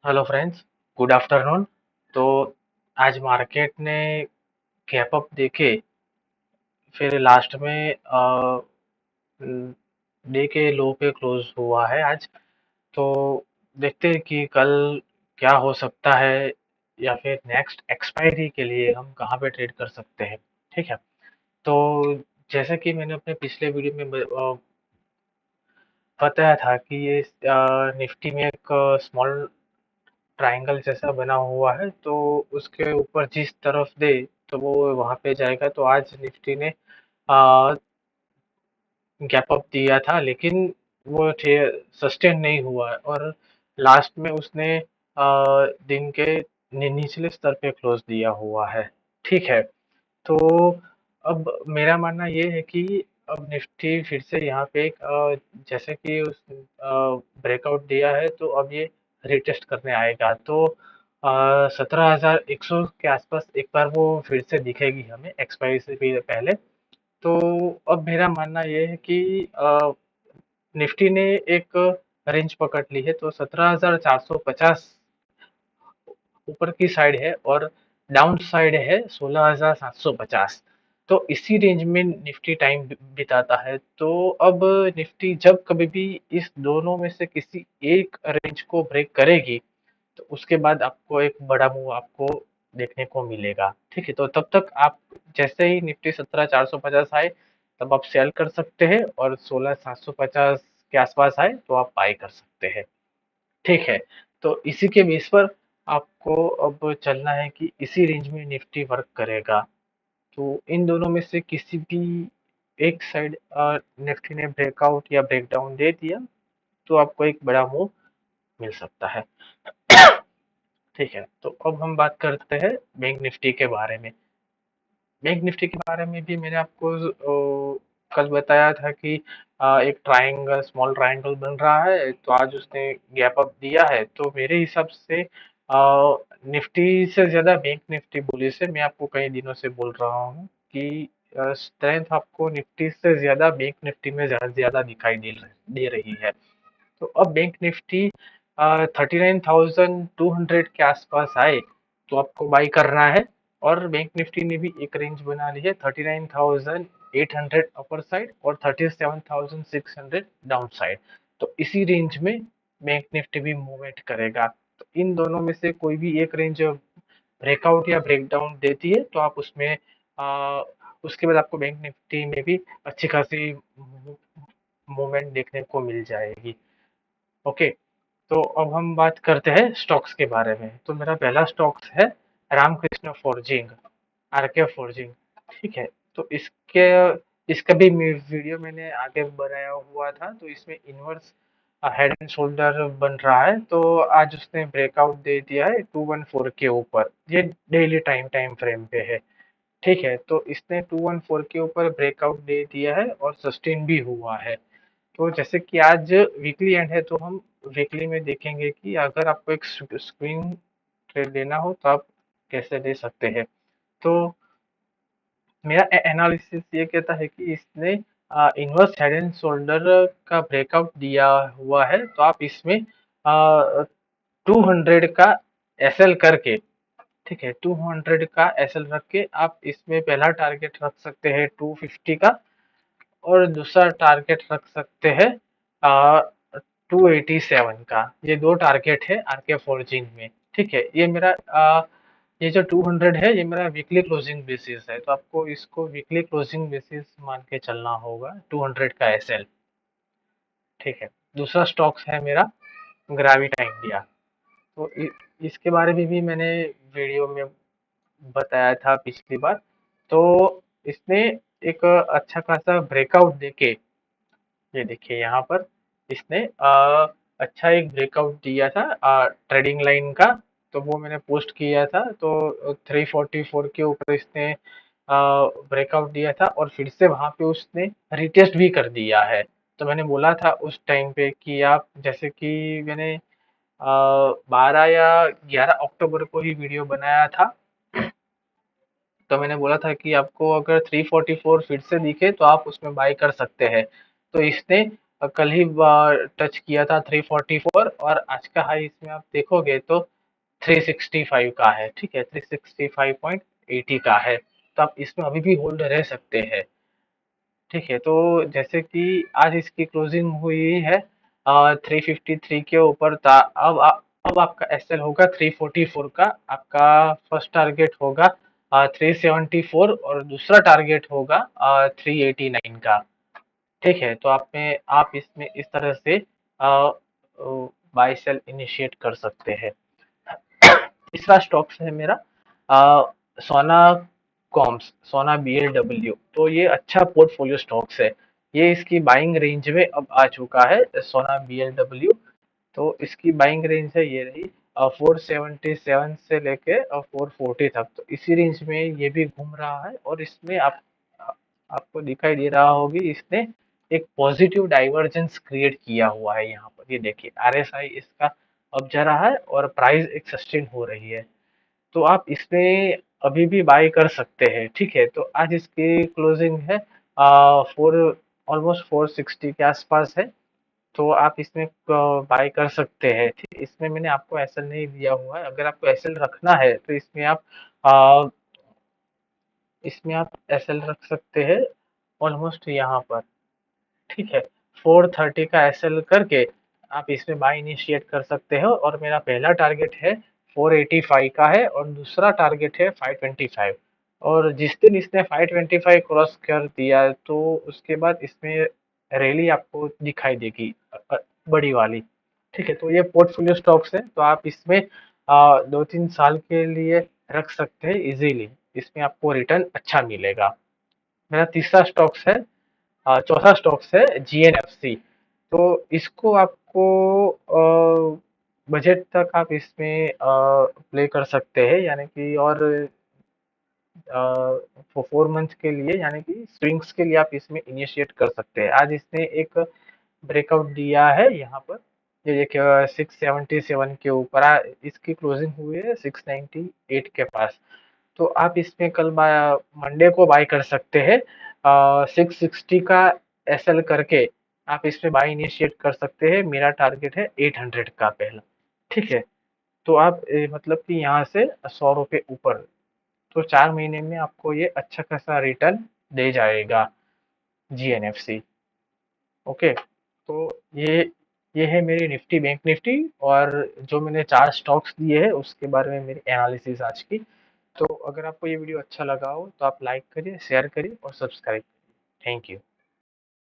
Hello friends, good afternoon. तो आज market ने गैप अप देके फिर लास्ट में डे के लो पे क्लोज हुआ है आज। तो देखते हैं कि कल क्या हो सकता है या फिर नेक्स्ट एक्सपायरी के लिए हम कहाँ पे ट्रेड कर सकते हैं। ठीक है। तो जैसे कि मैंने अपने पिछले वीडियो में बताया था कि ये निफ्टी में एक स्मॉल ट्रायंगल जैसा बना हुआ है, तो उसके ऊपर जिस तरफ दे तो वो वहां पे जाएगा। तो आज निफ्टी ने गैप अप दिया था, लेकिन वो सस्टेन नहीं हुआ है और लास्ट में उसने दिन के निचले स्तर पे क्लोज दिया हुआ है। ठीक है। तो अब मेरा मानना ये है कि अब निफ्टी फिर से यहाँ पे एक जैसे कि उस ब्रेकआउट दिया है, तो अब ये रिटेस्ट करने आएगा। तो 17,100 के आसपास एक बार वो फिर से दिखेगी हमें एक्सपायरी से भी पहले। तो अब मेरा मानना ये है कि निफ्टी ने एक रेंज पकड़ ली है, तो 17,450 ऊपर की साइड है और डाउन साइड है 16,750। तो इसी रेंज में निफ्टी टाइम बिताता है। तो अब निफ्टी जब कभी भी इस दोनों में से किसी एक रेंज को ब्रेक करेगी, तो उसके बाद आपको एक बड़ा मूव आपको देखने को मिलेगा। ठीक है। तो तब तक आप जैसे ही निफ्टी 17,450 आए तब आप सेल कर सकते हैं, और 16,750 के आसपास आए तो आप बाय कर सकते हैं। ठीक है। तो इसी के बेस पर आपको अब चलना है कि इसी रेंज में निफ्टी वर्क करेगा। तो इन दोनों में से किसी भी एक साइड निफ्टी ने ब्रेकआउट या ब्रेकडाउन दे दिया, तो आपको एक बड़ा मूव मिल सकता है। ठीक है। तो अब हम बात करते हैं बैंक निफ्टी के बारे में। बैंक निफ्टी के बारे में भी मैंने आपको कल बताया था कि एक ट्रायंगल, स्मॉल ट्रायंगल बन रहा है। तो आज उसने गैप अप दिया है। तो मेरे हिसाब से निफ्टी से ज्यादा बैंक निफ्टी बुलिश है। मैं आपको कई दिनों से बोल रहा हूँ कि स्ट्रेंथ आपको निफ्टी से ज्यादा बैंक निफ्टी में ज्यादा ज्यादा दिखाई दे रही है। तो अब बैंक निफ्टी 39,200 के आसपास आए तो आपको बाई करना है। और बैंक निफ्टी ने भी एक रेंज बना ली है, 39,800 अपर साइड और 37,600 डाउन साइड। तो इसी रेंज में बैंक निफ्टी भी मूवमेंट करेगा। तो इन दोनों में से कोई भी एक रेंज ब्रेकआउट या ब्रेकडाउन देती है, तो आप उसमें उसके बाद आपको बैंक निफ्टी में भी अच्छी खासी मूवमेंट देखने को मिल जाएगी। ओके। तो अब हम बात करते हैं स्टॉक्स के बारे में। तो मेरा पहला स्टॉक्स है रामकृष्ण फोर्जिंग, आरके फोर्जिंग। ठीक है। तो इसका भी वीडियो मैंने आगे बनाया हुआ था। तो इसमें इनवर्स हेड एंड शोल्डर बन रहा है। तो आज उसने ब्रेकआउट दे दिया है 214 के ऊपर। ये डेली टाइम फ्रेम पे है। ठीक है। तो इसने 214 के ऊपर ब्रेकआउट दे दिया है और सस्टेन भी हुआ है। तो जैसे कि आज वीकली एंड है, तो हम वीकली में देखेंगे कि अगर आपको एक स्विंग ट्रेड लेना हो तो आप कैसे ले सकते हैं। तो मेरा एनालिसिस ये कहता है कि इसने इनवर्स हेड एंड शोल्डर का ब्रेकआउट दिया हुआ है। तो आप इसमें 200 का एसएल करके, ठीक है, 200 का एसएल रख के आप इसमें पहला टारगेट रख सकते हैं 250 का, और दूसरा टारगेट रख सकते हैं 287 का। ये दो टारगेट है आरके फोर्जिंग में। ठीक है। ये जो 200 है, ये मेरा वीकली क्लोजिंग बेसिस है। तो आपको इसको वीकली क्लोजिंग बेसिस मान के चलना होगा, 200 का एसएल। ठीक है। दूसरा स्टॉक्स है मेरा ग्राविटा इंडिया। तो इसके बारे में भी मैंने वीडियो में बताया था पिछली बार। तो इसने एक अच्छा खासा ब्रेकआउट देके, ये देखिए यहाँ पर इसने अच्छा एक ब्रेकआउट दिया था ट्रेडिंग लाइन का। तो वो मैंने पोस्ट किया था। तो 344 के ऊपर इसने ब्रेकआउट दिया था और फिर से वहां पे उसने रिटेस्ट भी कर दिया है। तो मैंने बोला था उस टाइम पे कि आप जैसे कि मैंने 12 या 11 अक्टूबर को ही वीडियो बनाया था। तो मैंने बोला था कि आपको अगर 344 फिर से दिखे तो आप उसमें बाय कर सकते हैं। तो इसने कल ही टच किया था 344, और आज का हाई इसमें आप देखोगे तो 365 का है, ठीक है, 365.80 का है। तो आप इसमें अभी भी होल्ड रह सकते हैं, ठीक है। तो जैसे कि आज इसकी क्लोजिंग हुई है 353 के ऊपर था। अब आपका एसएल होगा 344 का, आपका फर्स्ट टारगेट होगा 374, और दूसरा टारगेट होगा 389 का, ठीक है। तो आप इसमें इस तरह से बाय सेल इनिशिएट कर सकते हैं। तीसरा स्टॉक्स है मेरा सोना कॉम्स, सोना बीएलडब्ल्यू। तो ये अच्छा पोर्टफोलियो स्टॉक्स है। ये इसकी बाइंग रेंज में अब आ चुका है सोना बीएलडब्ल्यू। तो इसकी बाइंग रेंज है ये रही 477 से लेके 440 तक। तो इसी रेंज में ये भी घूम रहा है, और इसमें आपको दिखाई दे रहा होगी इसने एक पॉजिटिव डाइवर्जेंस क्रिएट किया हुआ है। यहाँ पर ये देखिए आरएसआई इसका अब जा रहा है और प्राइस एक सस्टेन हो रही है। तो आप इसमें अभी भी बाय कर सकते हैं, ठीक है। तो आज इसकी क्लोजिंग है फोर ऑलमोस्ट 460 के आसपास है। तो आप इसमें बाय कर सकते हैं, ठीक। इसमें मैंने आपको एसएल नहीं दिया हुआ है। अगर आपको एसएल रखना है तो आ, इसमें आप एसएल रख सकते हैं ऑलमोस्ट यहाँ पर, ठीक है। 430 का एसएल करके आप इसमें बाय इनिशिएट कर सकते हो, और मेरा पहला टारगेट है 485 का है, और दूसरा टारगेट है 525। और जिस दिन इसने 525 क्रॉस कर दिया तो उसके बाद इसमें रैली आपको दिखाई देगी बड़ी वाली, ठीक है। तो ये पोर्टफोलियो स्टॉक्स है, तो आप इसमें 2-3 साल के लिए रख सकते हैं इजीली। इसमें आपको रिटर्न अच्छा मिलेगा। मेरा तीसरा स्टॉक्स है चौथा स्टॉक्स है जीएनएफसी। तो इसको आपको बजट तक आप इसमें प्ले कर सकते हैं, यानी कि, और 4 मंथ के लिए, यानी कि स्विंग्स के लिए आप इसमें इनिशिएट कर सकते हैं। आज इसने एक ब्रेकआउट दिया है यहाँ पर, ये देखिए 677 के ऊपर इसकी क्लोजिंग हुई है 698 के पास। तो आप इसमें कल मंडे को बाय कर सकते हैं 660 का एसएल करके। आप इसमें बाय इनिशिएट कर सकते हैं। मेरा टारगेट है 800 का पहला, ठीक है। तो आप मतलब कि यहाँ से 100 रुपये ऊपर, तो 4 महीने में आपको ये अच्छा खासा रिटर्न दे जाएगा जीएनएफसी। ओके। तो ये है मेरी निफ्टी बैंक निफ्टी, और जो मैंने 4 स्टॉक्स दिए हैं उसके बारे में मेरी एनालिसिस आज की। तो अगर आपको ये वीडियो अच्छा लगा हो तो आप लाइक करिए, शेयर करिए और सब्सक्राइब करिए। Thank you.